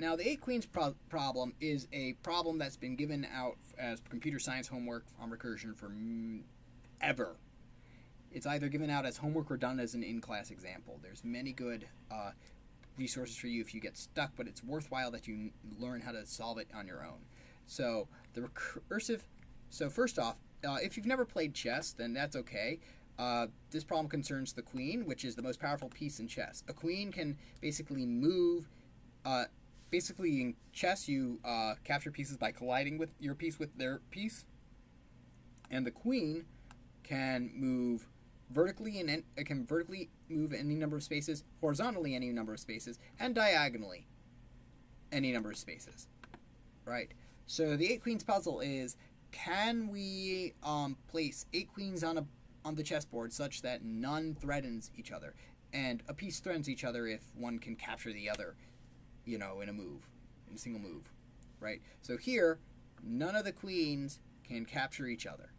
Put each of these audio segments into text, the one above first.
Now, the 8 queens problem is a problem that's been given out as computer science homework on recursion for ever. It's either given out as homework or done as an in-class example. There's many good resources for you if you get stuck, but it's worthwhile that you learn how to solve it on your own. So the recursive. So first off, if you've never played chess, then that's okay. This problem concerns the queen, which is the most powerful piece in chess. A queen can basically move. Basically, in chess, you capture pieces by colliding with your piece with their piece, and the queen can move vertically, and it can vertically move any number of spaces, horizontally any number of spaces, and diagonally any number of spaces. Right. So the 8 queens puzzle is: can we place 8 queens on the chessboard such that none threatens each other, and a piece threatens each other if one can capture the other, in a single move, right? So here, none of the queens can capture each other,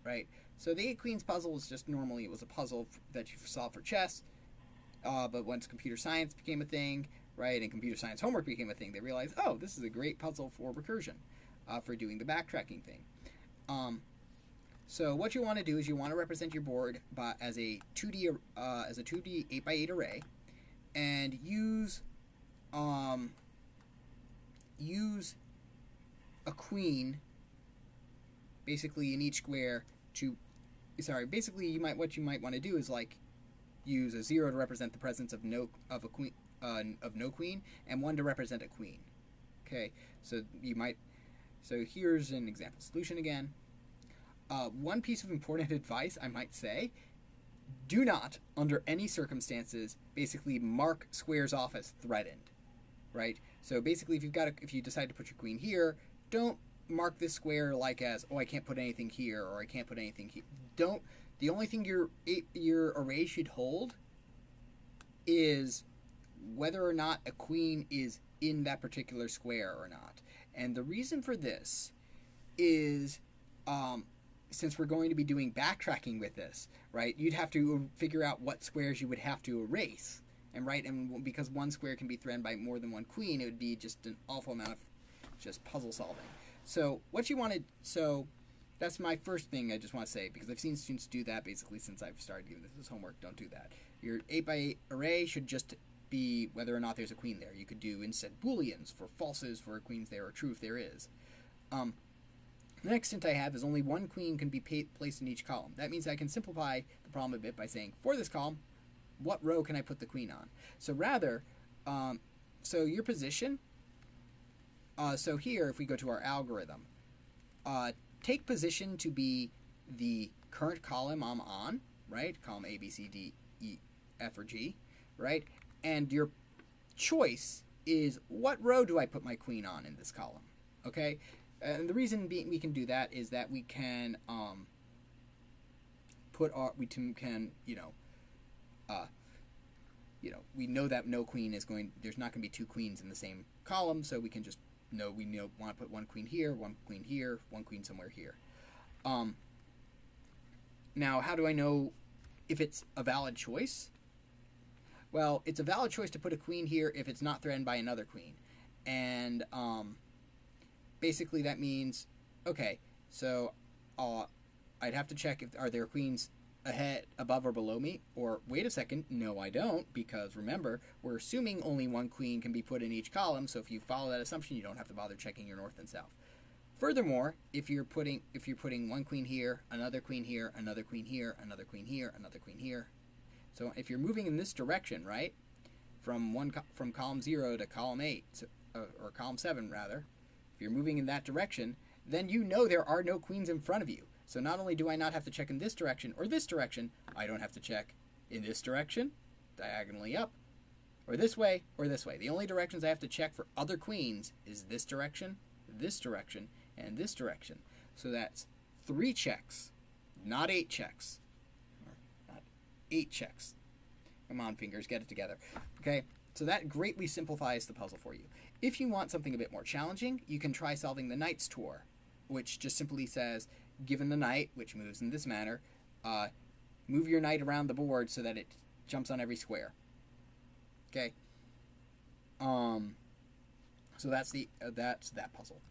right? So the 8 queens puzzle is just normally it was a puzzle that you solve for chess, but once computer science became a thing, right, and computer science homework became a thing, they realized, oh, this is a great puzzle for recursion, for doing the backtracking thing. So what you want to do is you want to represent your board as a 2D 8x8 array, and use a queen basically in each square what you might want to do is like use a 0 to represent the presence of no queen and 1 to represent a queen. Okay, so here's an example solution again. One piece of important advice I might say: do not, under any circumstances, basically mark squares off as threatened, right? So basically, if you decide to put your queen here, don't mark this square like as, oh, I can't put anything here, or I can't put anything here. Don't. The only thing your array should hold is whether or not a queen is in that particular square or not. And the reason for this is, since we're going to be doing backtracking with this, right, you'd have to figure out what squares you would have to erase. And because one square can be threatened by more than one queen, it would be just an awful amount of just puzzle solving. So that's my first thing I just want to say, because I've seen students do that basically since I've started giving this homework. Don't do that. Your 8x8 array should just be whether or not there's a queen there. You could do instead booleans for falses for a queen's there, or true if there is. The next hint I have is only one queen can be placed in each column. That means I can simplify the problem a bit by saying, for this column, what row can I put the queen on? So rather, so your position, so here, if we go to our algorithm, take position to be the current column I'm on, right? Column A, B, C, D, E, F, or G, right? And your choice is, what row do I put my queen on in this column, okay? And the reason we can do that is that we can we know that no queen is there's not going to be 2 queens in the same column, so we can just know want to put one queen here, one queen somewhere here. Now, how do I know if it's a valid choice? Well, it's a valid choice to put a queen here if it's not threatened by another queen. And basically that means, okay, so I'd have to check are there queens ahead, above, or below me? Or wait a second, no, I don't, because remember, we're assuming only one queen can be put in each column, so if you follow that assumption, you don't have to bother checking your north and south. Furthermore, if you're putting one queen here, another queen here, another queen here, another queen here, another queen here, so if you're moving in this direction, right, from column 0 to column 8, or column 7 rather, if you're moving in that direction, then you know there are no queens in front of you. So not only do I not have to check in this direction or this direction, I don't have to check in this direction, diagonally up, or this way, or this way. The only directions I have to check for other queens is this direction, and this direction. So that's 3 checks, not 8 checks. Not 8 checks. Come on, fingers, get it together. Okay, so that greatly simplifies the puzzle for you. If you want something a bit more challenging, you can try solving the Knight's Tour, which just simply says, given the knight, which moves in this manner, move your knight around the board so that it jumps on every square. Okay. So So that's that puzzle.